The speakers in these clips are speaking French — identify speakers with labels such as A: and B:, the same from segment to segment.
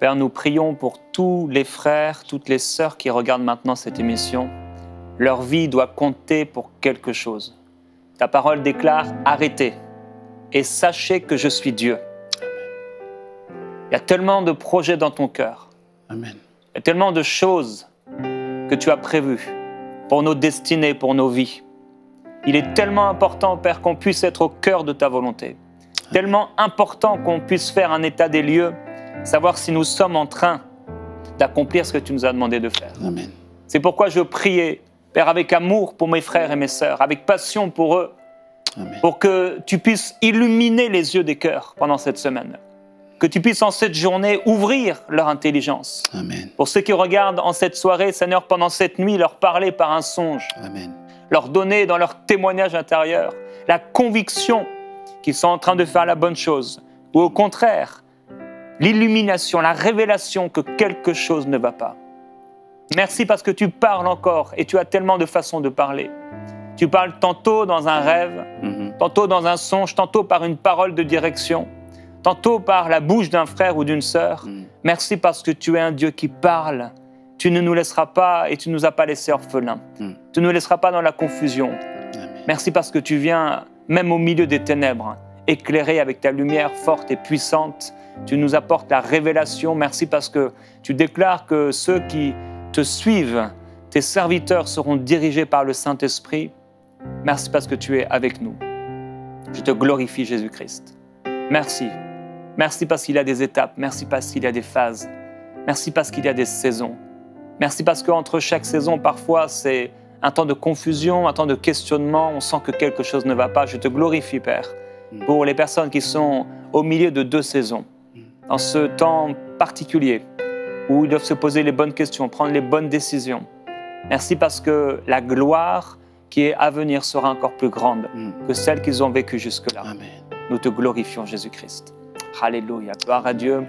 A: Père, nous prions pour tous les frères, toutes les sœurs qui regardent maintenant cette émission. Leur vie doit compter pour quelque chose. Ta parole déclare « Arrêtez et sachez que je suis Dieu ». Il y a tellement de projets dans ton cœur.
B: Amen.
A: Il y a tellement de choses que tu as prévues pour nos destinées, pour nos vies. Il est tellement important, Père, qu'on puisse être au cœur de ta volonté. Tellement important qu'on puisse faire un état des lieux, savoir si nous sommes en train d'accomplir ce que tu nous as demandé de faire.
B: Amen.
A: C'est pourquoi je priais, Père, avec amour pour mes frères et mes sœurs, avec passion pour eux,
B: Amen.
A: pour que tu puisses illuminer les yeux des cœurs pendant cette semaine. Que tu puisses en cette journée ouvrir leur intelligence.
B: Amen.
A: Pour ceux qui regardent en cette soirée, Seigneur, pendant cette nuit, leur parler par un songe.
B: Amen.
A: Leur donner dans leur témoignage intérieur la conviction qu'ils sont en train de faire la bonne chose. Ou au contraire, l'illumination, la révélation que quelque chose ne va pas. Merci parce que tu parles encore et tu as tellement de façons de parler. Tu parles tantôt dans un rêve, tantôt dans un songe, tantôt par une parole de direction, tantôt par la bouche d'un frère ou d'une sœur. Merci parce que tu es un Dieu qui parle. Tu ne nous laisseras pas et tu ne nous as pas laissés orphelins. Tu ne nous laisseras pas dans la confusion.
B: Amen.
A: Merci parce que tu viens, même au milieu des ténèbres, éclairer avec ta lumière forte et puissante. Tu nous apportes la révélation. Merci parce que tu déclares que ceux qui te suivent, tes serviteurs, seront dirigés par le Saint-Esprit. Merci parce que tu es avec nous. Je te glorifie, Jésus-Christ. Merci. Merci parce qu'il y a des étapes. Merci parce qu'il y a des phases. Merci parce qu'il y a des saisons. Merci parce qu'entre chaque saison, parfois, c'est un temps de confusion, un temps de questionnement. On sent que quelque chose ne va pas. Je te glorifie, Père, pour les personnes qui sont au milieu de deux saisons, dans ce temps particulier où ils doivent se poser les bonnes questions, prendre les bonnes décisions. Merci parce que la gloire qui est à venir sera encore plus grande que celle qu'ils ont vécue jusque-là.
B: Amen.
A: Nous te glorifions, Jésus-Christ. Alléluia. Gloire à Dieu.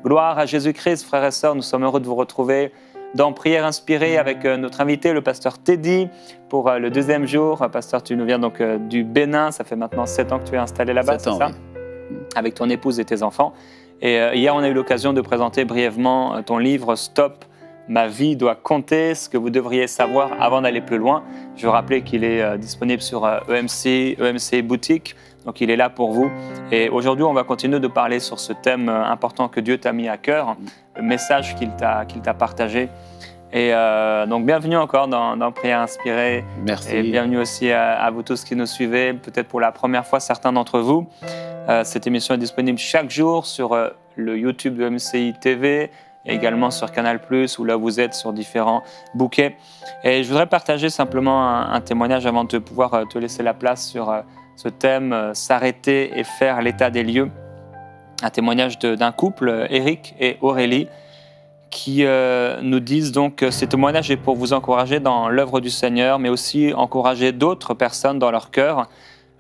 A: Gloire à Jésus-Christ, frères et sœurs. Nous sommes heureux de vous retrouver dans Prière inspirée avec notre invité, le pasteur Teddy, pour le deuxième jour. Pasteur, tu nous viens donc du Bénin. Ça fait maintenant 7 ans que tu es installé là-bas, c'est ça? Avec ton épouse et tes enfants. Et hier, on a eu l'occasion de présenter brièvement ton livre « Stop, ma vie doit compter », ce que vous devriez savoir avant d'aller plus loin. Je veux rappeler qu'il est disponible sur EMC Boutique, donc il est là pour vous. Et aujourd'hui, on va continuer de parler sur ce thème important que Dieu t'a mis à cœur, le message qu'il t'a partagé. Et donc, bienvenue encore dans Prière inspirée.
B: Merci.
A: Et bienvenue aussi à vous tous qui nous suivez, peut-être pour la première fois, certains d'entre vous. Cette émission est disponible chaque jour sur le YouTube de MCI TV, et également sur Canal+, où là vous êtes sur différents bouquets. Et je voudrais partager simplement un témoignage avant de pouvoir te laisser la place sur ce thème, s'arrêter et faire l'état des lieux. Un témoignage d'un couple, Eric et Aurélie, qui nous disent donc ce témoignage est pour vous encourager dans l'œuvre du Seigneur, mais aussi encourager d'autres personnes dans leur cœur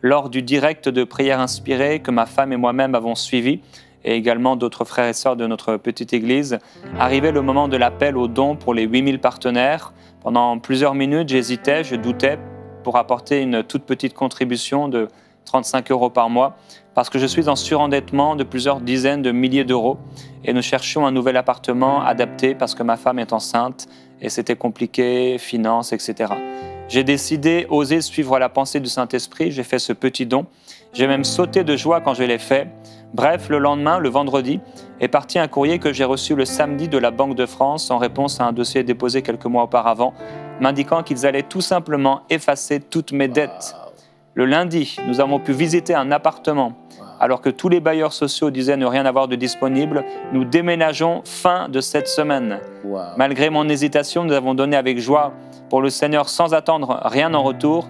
A: lors du direct de Prière inspirée que ma femme et moi-même avons suivi, et également d'autres frères et sœurs de notre petite église. Arrivé le moment de l'appel aux dons pour les 8000 partenaires, pendant plusieurs minutes, j'hésitais, je doutais pour apporter une toute petite contribution de 35 € par mois, parce que je suis en surendettement de plusieurs dizaines de milliers d'euros et nous cherchions un nouvel appartement adapté parce que ma femme est enceinte et c'était compliqué, finances, etc. J'ai décidé, osé suivre la pensée du Saint-Esprit, j'ai fait ce petit don. J'ai même sauté de joie quand je l'ai fait. Bref, le lendemain, le vendredi, est parti un courrier que j'ai reçu le samedi de la Banque de France en réponse à un dossier déposé quelques mois auparavant, m'indiquant qu'ils allaient tout simplement effacer toutes mes dettes. Le lundi, nous avons pu visiter un appartement. Alors que tous les bailleurs sociaux disaient ne rien avoir de disponible, nous déménageons fin de cette semaine. Malgré mon hésitation, nous avons donné avec joie pour le Seigneur sans attendre rien en retour.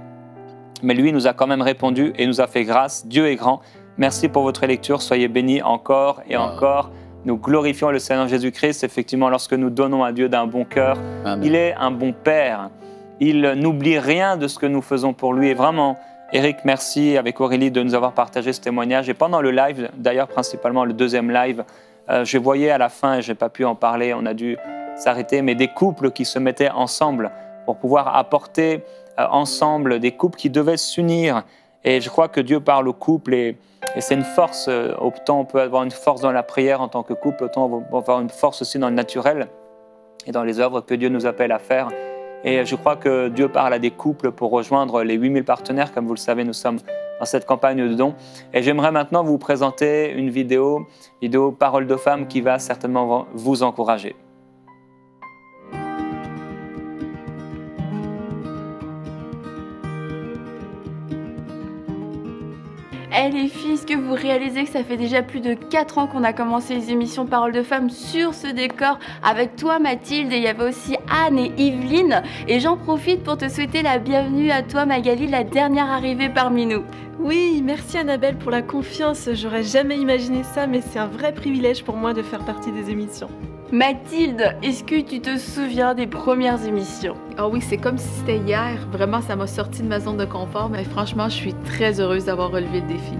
A: Mais lui nous a quand même répondu et nous a fait grâce. Dieu est grand. Merci pour votre lecture. Soyez bénis encore et encore. Nous glorifions le Seigneur Jésus-Christ. Effectivement, lorsque nous donnons à Dieu d'un bon cœur, il est un bon Père. Il n'oublie rien de ce que nous faisons pour lui. Et vraiment, Eric, merci avec Aurélie de nous avoir partagé ce témoignage. Et pendant le live, d'ailleurs principalement le deuxième live, je voyais à la fin, et je n'ai pas pu en parler, on a dû s'arrêter, mais des couples qui se mettaient ensemble pour pouvoir apporter ensemble, des couples qui devaient s'unir. Et je crois que Dieu parle aux couples et Et c'est une force, autant on peut avoir une force dans la prière en tant que couple, autant on va avoir une force aussi dans le naturel et dans les œuvres que Dieu nous appelle à faire. Et je crois que Dieu parle à des couples pour rejoindre les 8000 partenaires. Comme vous le savez, nous sommes dans cette campagne de dons. Et j'aimerais maintenant vous présenter une vidéo Parole de femme qui va certainement vous encourager.
B: Eh les filles, est-ce que vous réalisez que ça fait déjà plus de 4 ans qu'on a commencé les émissions Paroles de femmes sur ce décor avec toi Mathilde, et il y avait aussi Anne et Yveline. Et j'en profite pour te souhaiter la bienvenue à toi Magali, la dernière arrivée parmi nous.
C: Oui, merci Annabelle pour la confiance, j'aurais jamais imaginé ça, mais c'est un vrai privilège pour moi de faire partie des émissions.
B: Mathilde, est-ce que tu te souviens des premières émissions?
D: Ah oui, c'est comme si c'était hier. Vraiment, ça m'a sorti de ma zone de confort, mais franchement, je suis très heureuse d'avoir relevé le défi.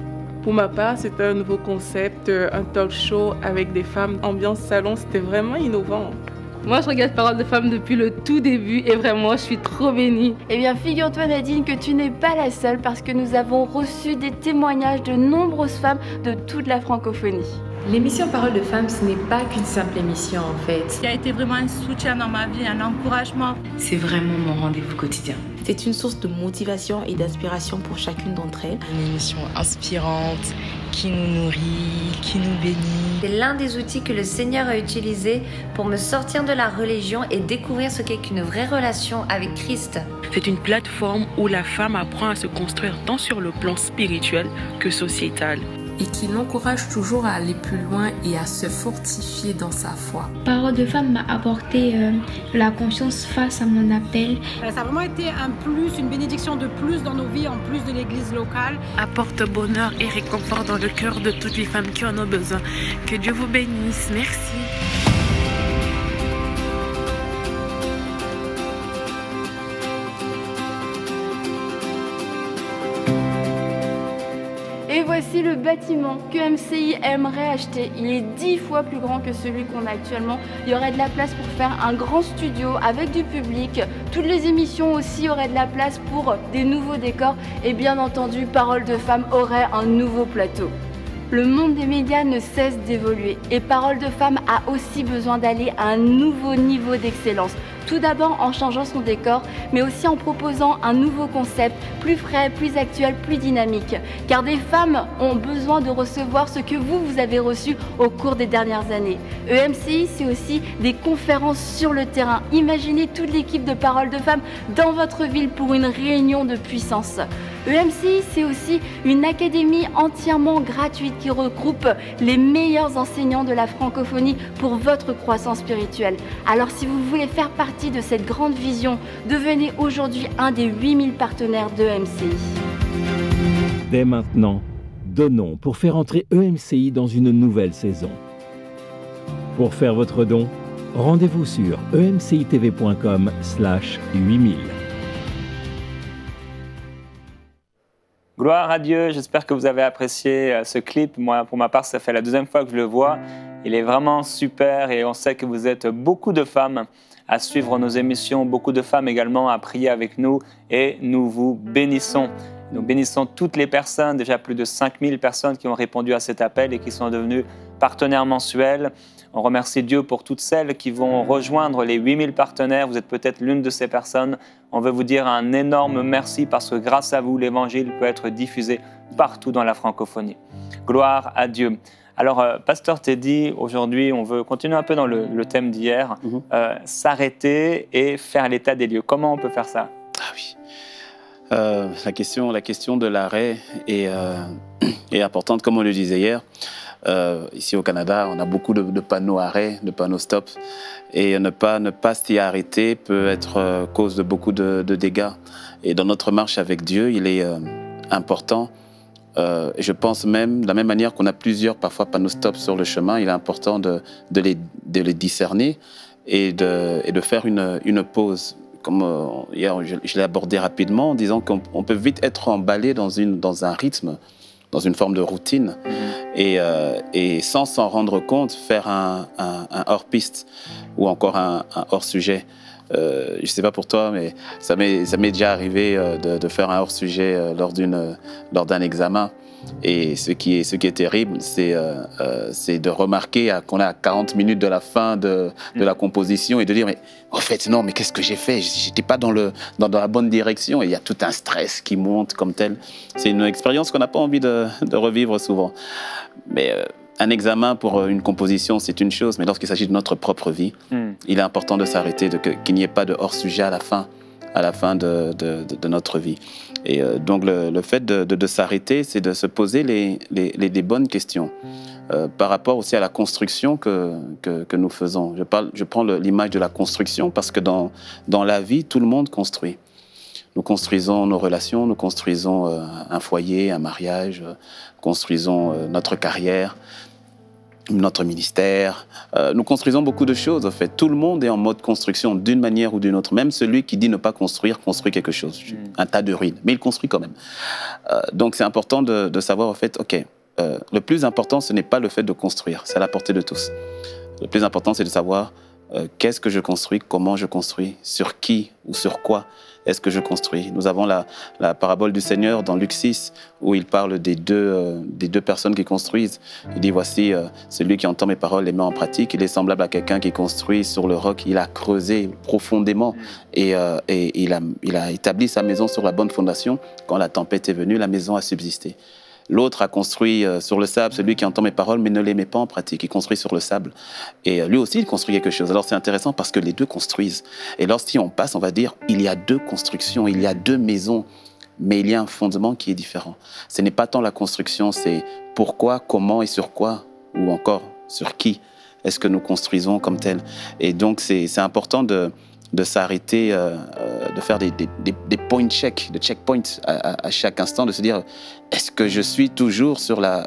E: Pour ma part, c'était un nouveau concept, un talk show avec des femmes, ambiance salon, c'était vraiment innovant.
F: Moi, je regarde Paroles de femmes depuis le tout début et vraiment, je suis trop bénie.
B: Eh bien, figure-toi Nadine que tu n'es pas la seule parce que nous avons reçu des témoignages de nombreuses femmes de toute la francophonie.
G: L'émission Paroles de femmes, ce n'est pas qu'une simple émission en fait.
H: Qui a été vraiment un soutien dans ma vie, un encouragement.
G: C'est vraiment mon rendez-vous quotidien.
I: C'est une source de motivation et d'inspiration pour chacune d'entre elles.
J: Une émission inspirante, qui nous nourrit, qui nous bénit.
K: C'est l'un des outils que le Seigneur a utilisé pour me sortir de la religion et découvrir ce qu'est une vraie relation avec Christ.
L: C'est une plateforme où la femme apprend à se construire tant sur le plan spirituel que sociétal.
M: Et qui l'encourage toujours à aller plus loin et à se fortifier dans sa foi.
N: Parole de femme m'a apporté la confiance face à mon appel.
O: Ça a vraiment été un plus, une bénédiction de plus dans nos vies, en plus de l'église locale.
L: Apporte bonheur et réconfort dans le cœur de toutes les femmes qui en ont besoin. Que Dieu vous bénisse. Merci.
B: Et voici le bâtiment que MCI aimerait acheter. Il est 10 fois plus grand que celui qu'on a actuellement. Il y aurait de la place pour faire un grand studio avec du public. Toutes les émissions aussi auraient de la place pour des nouveaux décors. Et bien entendu, Paroles de femmes aurait un nouveau plateau. Le monde des médias ne cesse d'évoluer et Paroles de femmes a aussi besoin d'aller à un nouveau niveau d'excellence. Tout d'abord en changeant son décor, mais aussi en proposant un nouveau concept, plus frais, plus actuel, plus dynamique. Car des femmes ont besoin de recevoir ce que vous avez reçu au cours des dernières années. EMCI, c'est aussi des conférences sur le terrain. Imaginez toute l'équipe de Paroles de femmes dans votre ville pour une réunion de puissance. EMCI, c'est aussi une académie entièrement gratuite qui regroupe les meilleurs enseignants de la francophonie pour votre croissance spirituelle. Alors si vous voulez faire partie de cette grande vision, devenez aujourd'hui un des 8000 partenaires d'EMCI.
P: Dès maintenant, donnons pour faire entrer EMCI dans une nouvelle saison. Pour faire votre don, rendez-vous sur emcitv.com/8000.
A: Gloire à Dieu, j'espère que vous avez apprécié ce clip. Moi, pour ma part, ça fait la deuxième fois que je le vois. Il est vraiment super et on sait que vous êtes beaucoup de femmes à suivre nos émissions, beaucoup de femmes également à prier avec nous et nous vous bénissons. Nous bénissons toutes les personnes, déjà plus de 5000 personnes qui ont répondu à cet appel et qui sont devenues partenaires mensuels. On remercie Dieu pour toutes celles qui vont rejoindre les 8000 partenaires. Vous êtes peut-être l'une de ces personnes. On veut vous dire un énorme merci parce que grâce à vous, l'Évangile peut être diffusé partout dans la francophonie. Gloire à Dieu. Alors, Pasteur Teddy, aujourd'hui, on veut continuer un peu dans le thème d'hier, s'arrêter et faire l'état des lieux. Comment on peut faire ça?
Q: Ah oui. La question de l'arrêt est importante, comme on le disait hier. Ici au Canada, on a beaucoup de panneaux arrêt, de panneaux stop. Et ne pas s'y arrêter peut être cause de beaucoup de dégâts. Et dans notre marche avec Dieu, il est important. Je pense même, de la même manière qu'on a plusieurs parfois panneaux stop sur le chemin, il est important de les discerner et de faire une pause. Comme hier, je l'ai abordé rapidement en disant qu'on peut vite être emballé dans un rythme, dans une forme de routine, et sans s'en rendre compte, faire un hors-piste ou encore un hors-sujet. Je ne sais pas pour toi, mais ça m'est déjà arrivé de faire un hors-sujet lors d'un examen. Et ce qui est terrible, c'est de remarquer qu'on est à 40 minutes de la fin de la composition et de dire, mais en fait, non, mais qu'est-ce que j'ai fait? J'étais pas dans la bonne direction. Et il y a tout un stress qui monte comme tel. C'est une expérience qu'on n'a pas envie de revivre souvent. Mais un examen pour une composition, c'est une chose, mais lorsqu'il s'agit de notre propre vie, il est important de s'arrêter, qu'il n'y ait pas de hors-sujet à la fin de notre vie. Et donc le fait de s'arrêter, c'est de se poser les bonnes questions par rapport aussi à la construction que nous faisons. Je prends l'image de la construction parce que dans la vie, tout le monde construit. Nous construisons nos relations, nous construisons un foyer, un mariage, construisons notre carrière, notre ministère. Nous construisons beaucoup de choses, en fait. Tout le monde est en mode construction d'une manière ou d'une autre. Même celui qui dit ne pas construire, construit quelque chose. Un tas de ruines. Mais il construit quand même. Donc c'est important de savoir, en fait, OK, le plus important, ce n'est pas le fait de construire. C'est à la portée de tous. Le plus important, c'est de savoir qu'est-ce que je construis, comment je construis, sur qui ou sur quoi est-ce que je construis. Nous avons la parabole du Seigneur dans Luc 6, où il parle des deux personnes qui construisent. Il dit, voici celui qui entend mes paroles, les met en pratique. Il est semblable à quelqu'un qui construit sur le roc. Il a creusé profondément et il a établi sa maison sur la bonne fondation. Quand la tempête est venue, la maison a subsisté. L'autre a construit sur le sable, celui qui entend mes paroles, mais ne les met pas en pratique. Il construit sur le sable. Et lui aussi, il construit quelque chose. Alors c'est intéressant parce que les deux construisent. Et lorsqu'on passe, on va dire, il y a deux constructions, il y a deux maisons, mais il y a un fondement qui est différent. Ce n'est pas tant la construction, c'est pourquoi, comment et sur quoi, ou encore sur qui est-ce que nous construisons comme tel. Et donc c'est important de s'arrêter, de faire des point check, des checkpoints à chaque instant, de se dire, est-ce que je suis toujours sur la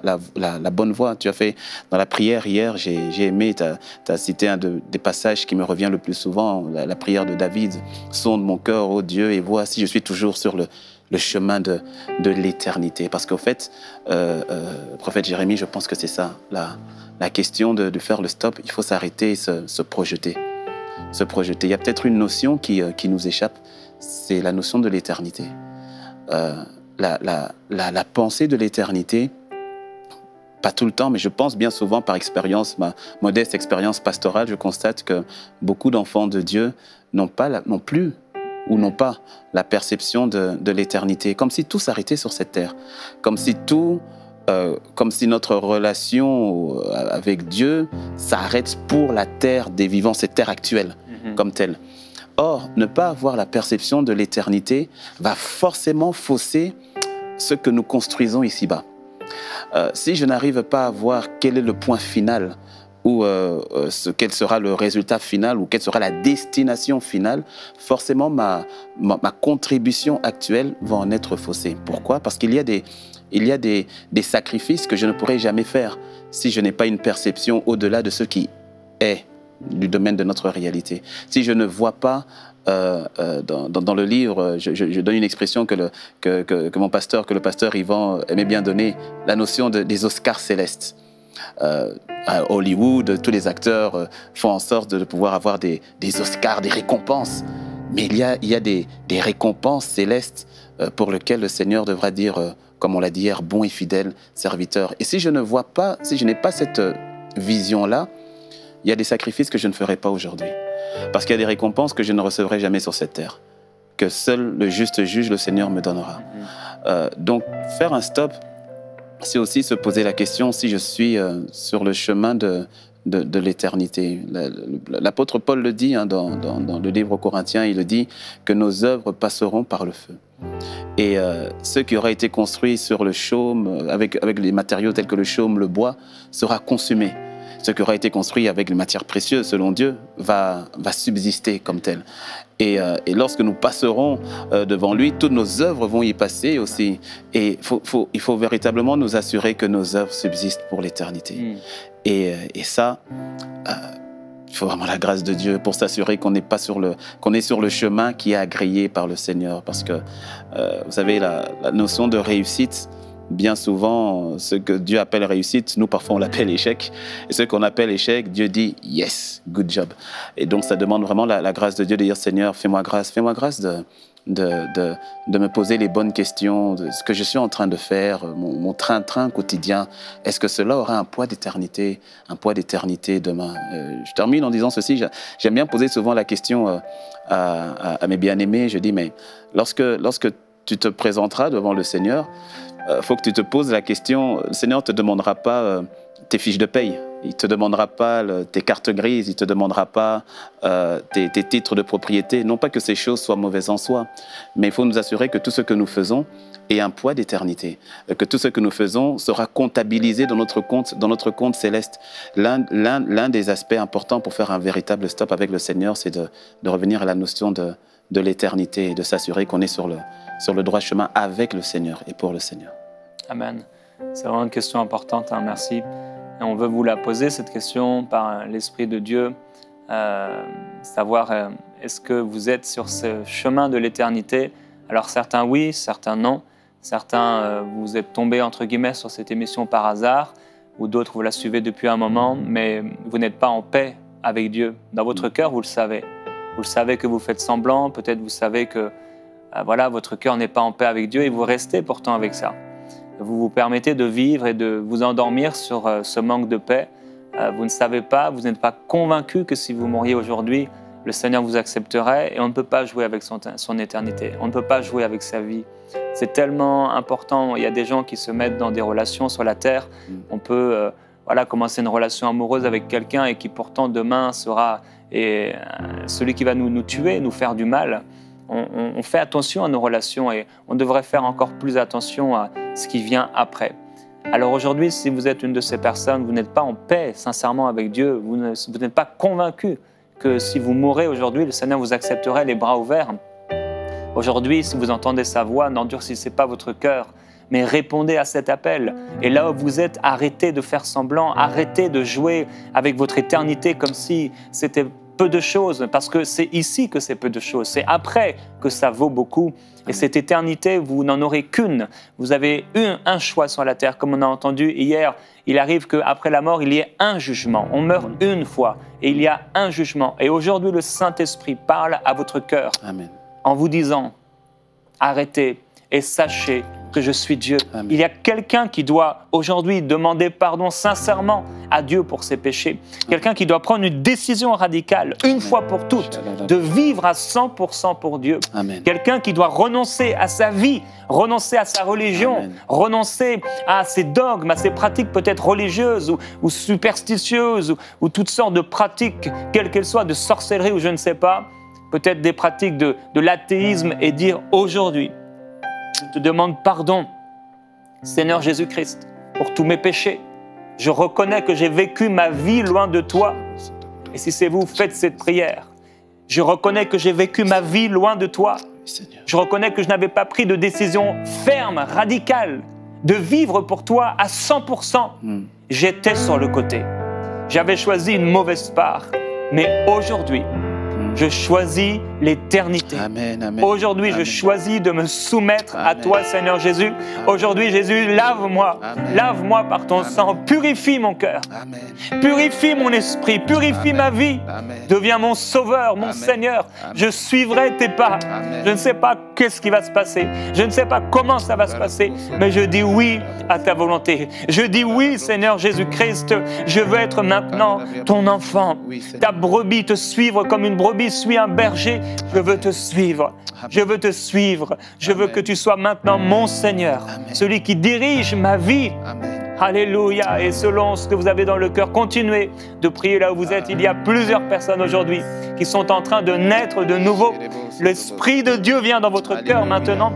Q: bonne voie? Tu as fait dans la prière hier, j'ai aimé, tu as cité un des passages qui me revient le plus souvent, la prière de David, sonde mon cœur, ô Dieu, et vois si je suis toujours sur le chemin de l'éternité. Parce qu'au fait, le prophète Jérémie, je pense que c'est ça, la question de faire le stop, il faut s'arrêter et se projeter. Se projeter. Il y a peut-être une notion qui nous échappe, c'est la notion de l'éternité. La pensée de l'éternité, pas tout le temps, mais je pense bien souvent par expérience, ma modeste expérience pastorale, je constate que beaucoup d'enfants de Dieu n'ont pas la perception de l'éternité, comme si tout s'arrêtait sur cette terre, comme si notre relation avec Dieu s'arrête pour la terre des vivants, cette terre actuelle comme telle. Or, ne pas avoir la perception de l'éternité va forcément fausser ce que nous construisons ici-bas. Si je n'arrive pas à voir quel est le point final ou quel sera le résultat final ou quelle sera la destination finale, forcément ma contribution actuelle va en être faussée. Pourquoi? Parce qu'il y a des sacrifices que je ne pourrai jamais faire si je n'ai pas une perception au-delà de ce qui est du domaine de notre réalité. Si je ne vois pas dans le livre, je donne une expression que le pasteur Yvan aimait bien donner, la notion des Oscars célestes. À Hollywood, tous les acteurs font en sorte de pouvoir avoir des Oscars, des récompenses. Mais il y a des récompenses célestes pour lesquelles le Seigneur devra dire, comme on l'a dit hier, bon et fidèle serviteur. Et si je n'ai pas cette vision-là, il y a des sacrifices que je ne ferai pas aujourd'hui. Parce qu'il y a des récompenses que je ne recevrai jamais sur cette terre. Que seul le juste juge, le Seigneur, me donnera. Donc, faire un stop, c'est aussi se poser la question si je suis sur le chemin de l'éternité. L'apôtre Paul le dit dans le livre aux Corinthiens, il le dit que nos œuvres passeront par le feu. Et ce qui aura été construit sur le chaume, avec les matériaux tels que le chaume, le bois, sera consumé. Ce qui aura été construit avec les matières précieuses, selon Dieu, va subsister comme tel. Et lorsque nous passerons devant lui, toutes nos œuvres vont y passer aussi. Et il faut véritablement nous assurer que nos œuvres subsistent pour l'éternité. Et ça, il faut vraiment la grâce de Dieu pour s'assurer qu'on est sur le chemin qui est agréé par le Seigneur. Parce que, vous savez, la notion de réussite bien souvent, ce que Dieu appelle réussite, nous parfois on l'appelle échec. Et ce qu'on appelle échec, Dieu dit yes, good job. Et donc ça demande vraiment la grâce de Dieu de dire Seigneur, fais-moi grâce de me poser les bonnes questions, de ce que je suis en train de faire, mon train-train quotidien. Est-ce que cela aura un poids d'éternité demain? Je termine en disant ceci, j'aime bien poser souvent la question à mes bien-aimés, je dis, mais lorsque tu te présenteras devant le Seigneur, il faut que tu te poses la question, le Seigneur ne te demandera pas tes fiches de paye, il ne te demandera pas tes cartes grises, il ne te demandera pas tes titres de propriété. Non pas que ces choses soient mauvaises en soi, mais il faut nous assurer que tout ce que nous faisons ait un poids d'éternité, que tout ce que nous faisons sera comptabilisé dans notre compte céleste. L'un des aspects importants pour faire un véritable stop avec le Seigneur, c'est de revenir à la notion de l'éternité et de s'assurer qu'on est sur le droit chemin avec le Seigneur et pour le Seigneur.
A: Amen. C'est vraiment une question importante, hein, merci. Et on veut vous la poser, cette question, par l'Esprit de Dieu. Savoir, est-ce que vous êtes sur ce chemin de l'éternité? Alors certains oui, certains non. Certains, vous êtes tombés, entre guillemets, sur cette émission par hasard, ou d'autres, vous la suivez depuis un moment, mais vous n'êtes pas en paix avec Dieu. Dans votre cœur, vous le savez. Vous le savez que vous faites semblant, peut-être vous savez que voilà, votre cœur n'est pas en paix avec Dieu et vous restez pourtant avec ça. Vous vous permettez de vivre et de vous endormir sur ce manque de paix. Vous ne savez pas, vous n'êtes pas convaincu que si vous mouriez aujourd'hui, le Seigneur vous accepterait et on ne peut pas jouer avec son éternité. On ne peut pas jouer avec sa vie. C'est tellement important. Il y a des gens qui se mettent dans des relations sur la terre. On peut voilà, commencer une relation amoureuse avec quelqu'un et qui pourtant demain sera celui qui va nous tuer, nous faire du mal. On fait attention à nos relations et on devrait faire encore plus attention à ce qui vient après. Alors aujourd'hui, si vous êtes une de ces personnes, vous n'êtes pas en paix sincèrement avec Dieu, vous n'êtes pas convaincu que si vous mourrez aujourd'hui, le Seigneur vous accepterait les bras ouverts. Aujourd'hui, si vous entendez sa voix, n'endurcissez pas votre cœur, mais répondez à cet appel. Et là où vous êtes, arrêtez de faire semblant, arrêtez de jouer avec votre éternité comme si c'était peu de choses, parce que c'est ici que c'est peu de choses, c'est après que ça vaut beaucoup. Et cette éternité, vous n'en aurez qu'une. Vous avez un choix sur la terre, comme on a entendu hier. Il arrive qu'après la mort, il y ait un jugement. On meurt une fois et il y a un jugement. Et aujourd'hui, le Saint-Esprit parle à votre cœur en vous disant, arrêtez et sachez que je suis Dieu. Amen. Il y a quelqu'un qui doit aujourd'hui demander pardon sincèrement à Dieu pour ses péchés. Quelqu'un qui doit prendre une décision radicale, une fois pour toutes, de vivre à 100% pour Dieu. Quelqu'un qui doit renoncer à sa vie, renoncer à sa religion, renoncer à ses dogmes, à ses pratiques peut-être religieuses ou superstitieuses ou toutes sortes de pratiques, quelles qu'elles soient, de sorcellerie ou je ne sais pas, peut-être des pratiques de l'athéisme et dire aujourd'hui, je te demande pardon, Seigneur Jésus-Christ, pour tous mes péchés. Je reconnais que j'ai vécu ma vie loin de toi. Et si c'est vous, faites cette prière. Je reconnais que j'ai vécu ma vie loin de toi. Je reconnais que je n'avais pas pris de décision ferme, radicale, de vivre pour toi à 100%. J'étais sur le côté. J'avais choisi une mauvaise part. Mais aujourd'hui, je choisis l'éternité. Aujourd'hui, je choisis de me soumettre à toi, Seigneur Jésus. Aujourd'hui, Jésus, lave-moi. Lave-moi par ton sang. Purifie mon cœur. Purifie mon esprit. Purifie ma vie. Deviens mon sauveur, mon Seigneur. Je suivrai tes pas. Je ne sais pas qu'est-ce qui va se passer. Je ne sais pas comment ça va se passer. Mais je dis oui à ta volonté. Je dis oui, Seigneur Jésus-Christ. Je veux être maintenant ton enfant. Ta brebis, te suivre comme une brebis suit un berger. Je veux te suivre. Je veux te suivre. Je veux que tu sois maintenant mon Seigneur, celui qui dirige ma vie. Alléluia. Et selon ce que vous avez dans le cœur, continuez de prier là où vous êtes. Il y a plusieurs personnes aujourd'hui qui sont en train de naître de nouveau. L'Esprit de Dieu vient dans votre cœur maintenant.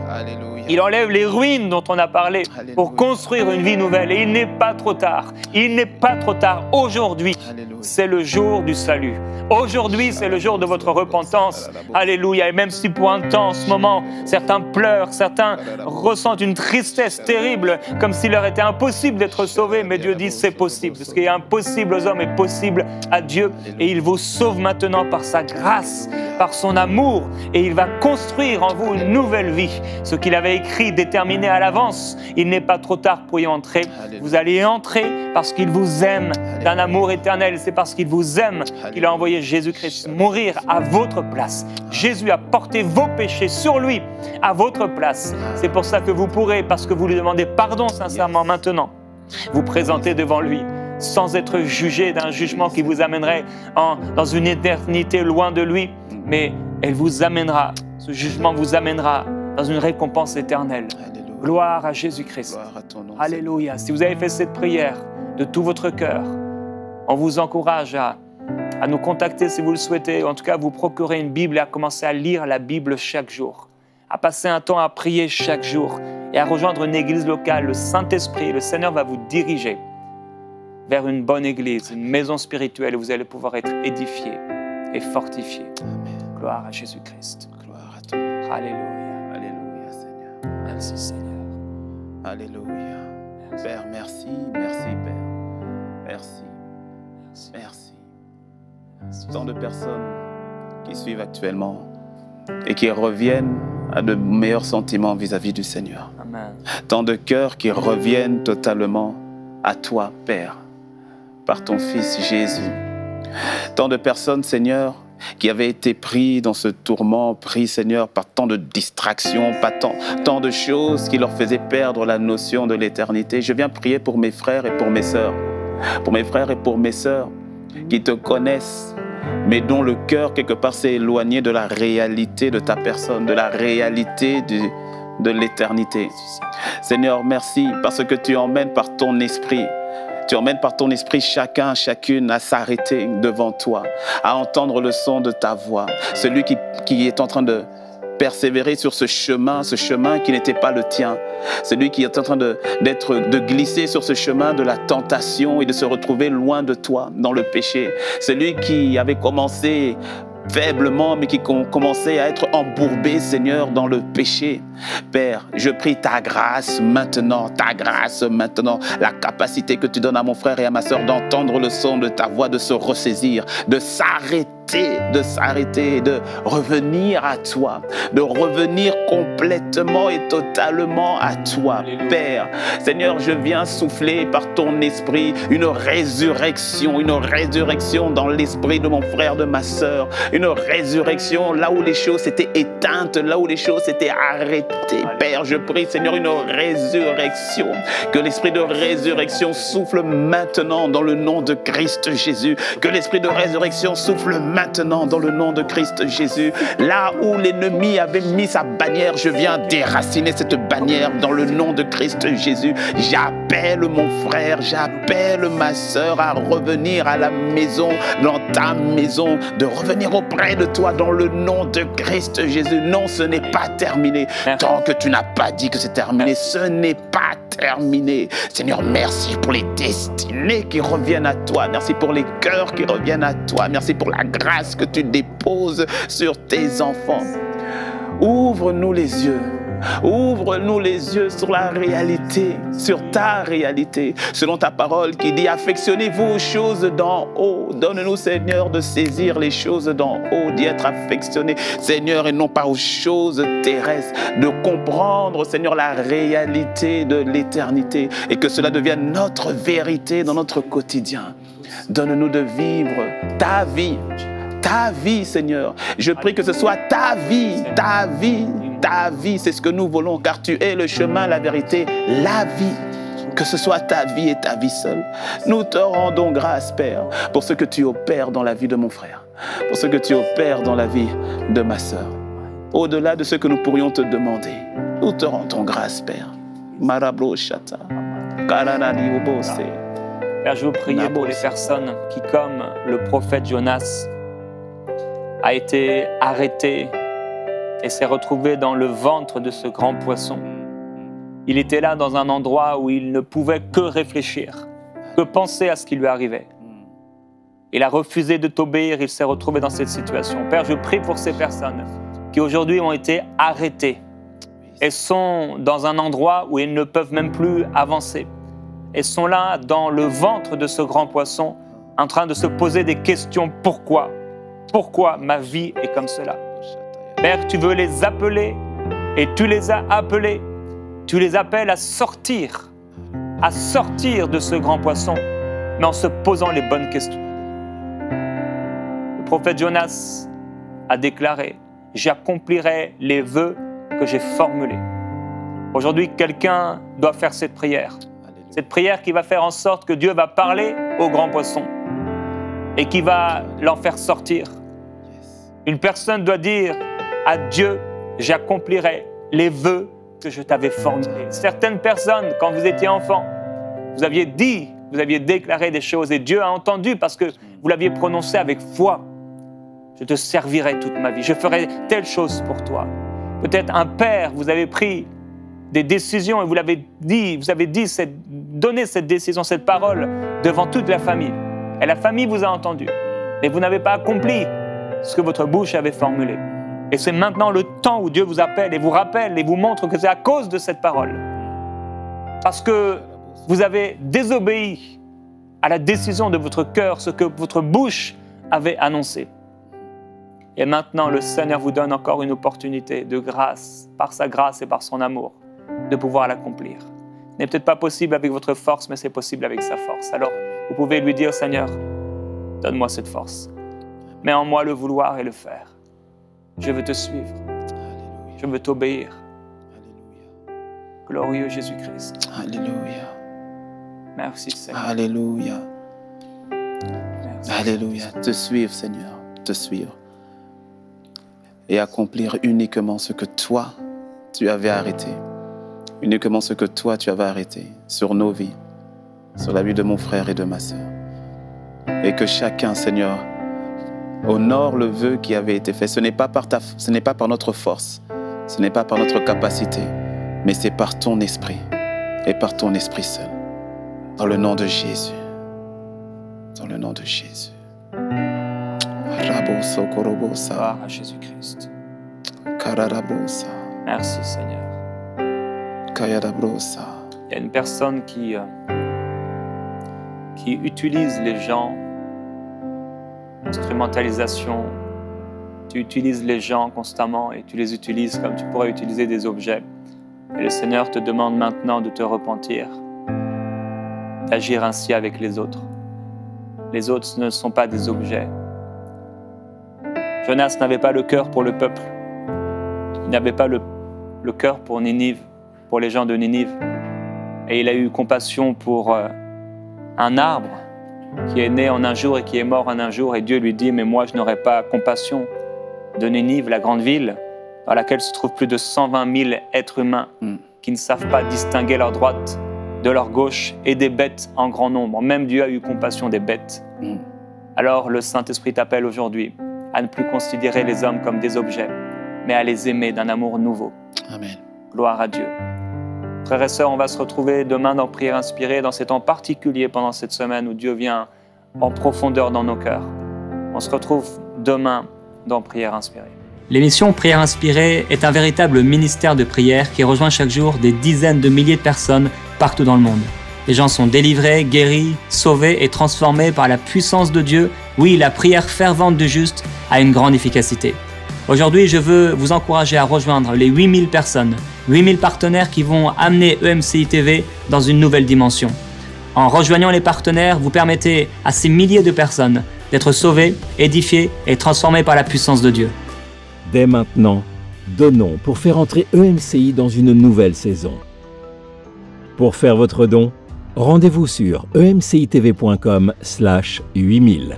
A: Il enlève les ruines dont on a parlé pour construire une vie nouvelle. Et il n'est pas trop tard. Il n'est pas trop tard. Aujourd'hui, c'est le jour du salut. Aujourd'hui, c'est le jour de votre repentance. Alléluia. Et même si pour un temps, en ce moment, certains pleurent, certains ressentent une tristesse terrible, comme s'il leur était impossible d'être sauvés, mais Dieu dit c'est possible. Ce qui est impossible aux hommes est possible à Dieu. Et il vous sauve maintenant par sa grâce, par son amour. Et il va construire en vous une nouvelle vie. Ce qu'il avait déjà écrit, déterminé à l'avance. Il n'est pas trop tard pour y entrer. Alléluia. Vous allez y entrer parce qu'il vous aime d'un amour éternel. C'est parce qu'il vous aime qu'il a envoyé Jésus-Christ mourir à votre place. Jésus a porté vos péchés sur lui, à votre place. C'est pour ça que vous pourrez, parce que vous lui demandez pardon sincèrement maintenant, vous présenter devant lui sans être jugé d'un jugement qui vous amènerait dans une éternité loin de lui. Mais elle vous amènera, ce jugement vous amènera dans une récompense éternelle. Alléluia. Gloire à Jésus-Christ. Alléluia. Si vous avez fait cette prière de tout votre cœur, on vous encourage à nous contacter si vous le souhaitez, ou en tout cas à vous procurer une Bible et à commencer à lire la Bible chaque jour, à passer un temps à prier chaque jour et à rejoindre une église locale. Le Saint-Esprit, le Seigneur va vous diriger vers une bonne église, une maison spirituelle où vous allez pouvoir être édifié et fortifié. Amen. Gloire à Jésus-Christ.
Q: Gloire à toi.
A: Alléluia.
Q: Alléluia, Seigneur.
A: Merci, Seigneur.
Q: Alléluia. Merci. Père, merci, merci, Père. Merci. Merci. Merci. Merci. Tant de personnes qui suivent actuellement et qui reviennent à de meilleurs sentiments vis-à-vis du Seigneur.
A: Amen.
Q: Tant de cœurs qui reviennent totalement à toi, Père, par ton Fils Jésus. Tant de personnes, Seigneur, qui avaient été pris dans ce tourment, pris, Seigneur, par tant de distractions, tant de choses qui leur faisaient perdre la notion de l'éternité. Je viens prier pour mes frères et pour mes sœurs. Pour mes frères et pour mes sœurs qui te connaissent, mais dont le cœur, quelque part, s'est éloigné de la réalité de ta personne, de la réalité de l'éternité. Seigneur, merci, parce que tu emmènes par ton esprit. Tu emmènes par ton esprit chacun, chacune à s'arrêter devant toi, à entendre le son de ta voix. Celui qui est en train de persévérer sur ce chemin qui n'était pas le tien. Celui qui est en train de glisser sur ce chemin de la tentation et de se retrouver loin de toi, dans le péché. Celui qui avait commencé faiblement, mais qui commençait à être embourbé, Seigneur, dans le péché. Père, je prie ta grâce maintenant, la capacité que tu donnes à mon frère et à ma sœur d'entendre le son de ta voix, de se ressaisir, de s'arrêter, de revenir à toi, de revenir complètement et totalement à toi. Père, Seigneur, je viens souffler par ton esprit une résurrection dans l'esprit de mon frère, de ma sœur, une résurrection là où les choses étaient éteintes, là où les choses étaient arrêtées. Père, je prie, Seigneur, une résurrection, que l'esprit de résurrection souffle maintenant dans le nom de Christ Jésus, que l'esprit de résurrection souffle maintenant dans le nom de Christ Jésus. Là où l'ennemi avait mis sa bannière, je viens déraciner cette bannière dans le nom de Christ Jésus. J'appelle mon frère, j'appelle ma sœur à revenir à la maison, dans ta maison, de revenir auprès de toi dans le nom de Christ Jésus. Non, ce n'est pas terminé. Tant que tu n'as pas dit que c'est terminé, ce n'est pas terminé. Seigneur, merci pour les destinées qui reviennent à toi. Merci pour les cœurs qui reviennent à toi. Merci pour la grâce que tu déposes sur tes enfants. Ouvre-nous les yeux. Ouvre-nous les yeux sur la réalité, sur ta réalité, selon ta parole qui dit: affectionnez-vous aux choses d'en haut. Donne-nous, Seigneur, de saisir les choses d'en haut, d'y être affectionné, Seigneur, et non pas aux choses terrestres, de comprendre, Seigneur, la réalité de l'éternité et que cela devienne notre vérité dans notre quotidien. Donne-nous de vivre ta vie. Ta vie, Seigneur. Je prie que ce soit ta vie, ta vie, ta vie. C'est ce que nous voulons, car tu es le chemin, la vérité, la vie. Que ce soit ta vie et ta vie seule. Nous te rendons grâce, Père, pour ce que tu opères dans la vie de mon frère, pour ce que tu opères dans la vie de ma sœur. Au-delà de ce que nous pourrions te demander, nous te rendons grâce, Père. Marabro Shata. Karanani Obose.
A: Père, je veux prier pour les personnes qui, comme le prophète Jonas, a été arrêté et s'est retrouvé dans le ventre de ce grand poisson. Il était là dans un endroit où il ne pouvait que réfléchir, que penser à ce qui lui arrivait. Il a refusé de t'obéir, il s'est retrouvé dans cette situation. Père, je prie pour ces personnes qui aujourd'hui ont été arrêtées et sont dans un endroit où ils ne peuvent même plus avancer. Et sont là dans le ventre de ce grand poisson en train de se poser des questions. Pourquoi ? Pourquoi ma vie est comme cela? Père, tu veux les appeler Et tu les as appelés, tu les appelles à sortir de ce grand poisson, mais en se posant les bonnes questions. Le prophète Jonas a déclaré, j'accomplirai les vœux que j'ai formulés. Aujourd'hui, quelqu'un doit faire cette prière. Cette prière qui va faire en sorte que Dieu va parler au grand poisson et qui va l'en faire sortir. Une personne doit dire à Dieu, j'accomplirai les vœux que je t'avais formulés. Certaines personnes, quand vous étiez enfant, vous aviez dit, vous aviez déclaré des choses et Dieu a entendu parce que vous l'aviez prononcé avec foi. Je te servirai toute ma vie, je ferai telle chose pour toi. Peut-être un père, vous avez pris des décisions et vous l'avez dit, donné cette décision, cette parole devant toute la famille. Et la famille vous a entendu. Mais vous n'avez pas accompli ce que votre bouche avait formulé. Et c'est maintenant le temps où Dieu vous appelle et vous rappelle et vous montre que c'est à cause de cette parole. Parce que vous avez désobéi à la décision de votre cœur, ce que votre bouche avait annoncé. Et maintenant, le Seigneur vous donne encore une opportunité de grâce, par sa grâce et par son amour, de pouvoir l'accomplir. Ce n'est peut-être pas possible avec votre force, mais c'est possible avec sa force. Alors, vous pouvez lui dire, Seigneur, donne-moi cette force. Mets en moi le vouloir et le faire. Je veux te suivre. Je veux t'obéir. Glorieux Jésus-Christ.
Q: Alléluia.
A: Merci, Seigneur.
Q: Alléluia.
A: Merci,
Q: Alléluia. Te suivre, Seigneur. Te suivre. Et accomplir uniquement ce que toi, tu avais arrêté. Uniquement ce que toi, tu avais arrêté sur nos vies, sur la vie de mon frère et de ma sœur. Et que chacun, Seigneur, honore le vœu qui avait été fait. Ce n'est pas par notre force, ce n'est pas par notre capacité, mais c'est par ton esprit et par ton esprit seul. Dans le nom de Jésus. Dans le nom de Jésus.
A: Gloire à Jésus-Christ. Merci Seigneur. Il y a une personne qui utilise les gens, instrumentalisation. Tu utilises les gens constamment et tu les utilises comme tu pourrais utiliser des objets. Et le Seigneur te demande maintenant de te repentir, d'agir ainsi avec les autres. Les autres ne sont pas des objets. Jonas n'avait pas le cœur pour le peuple. Il n'avait pas le cœur pour Ninive, pour les gens de Ninive. Et il a eu compassion pour un arbre qui est né en un jour et qui est mort en un jour. Et Dieu lui dit, mais moi je n'aurai pas compassion de Ninive, la grande ville, dans laquelle se trouvent plus de 120 000 êtres humains qui ne savent pas distinguer leur droite de leur gauche et des bêtes en grand nombre. Même Dieu a eu compassion des bêtes. Alors le Saint-Esprit t'appelle aujourd'hui à ne plus considérer les hommes comme des objets, mais à les aimer d'un amour nouveau.
Q: Amen.
A: Gloire à Dieu. Frères et sœurs, on va se retrouver demain dans Prière Inspirée, dans ces temps particuliers pendant cette semaine où Dieu vient en profondeur dans nos cœurs. On se retrouve demain dans Prière Inspirée.
R: L'émission Prière Inspirée est un véritable ministère de prière qui rejoint chaque jour des dizaines de milliers de personnes partout dans le monde. Les gens sont délivrés, guéris, sauvés et transformés par la puissance de Dieu. Oui, la prière fervente du juste a une grande efficacité. Aujourd'hui, je veux vous encourager à rejoindre les 8000 personnes, 8000 partenaires qui vont amener EMCI TV dans une nouvelle dimension. En rejoignant les partenaires, vous permettez à ces milliers de personnes d'être sauvées, édifiées et transformées par la puissance de Dieu.
P: Dès maintenant, donnons pour faire entrer EMCI dans une nouvelle saison. Pour faire votre don, rendez-vous sur emcitv.com/8000.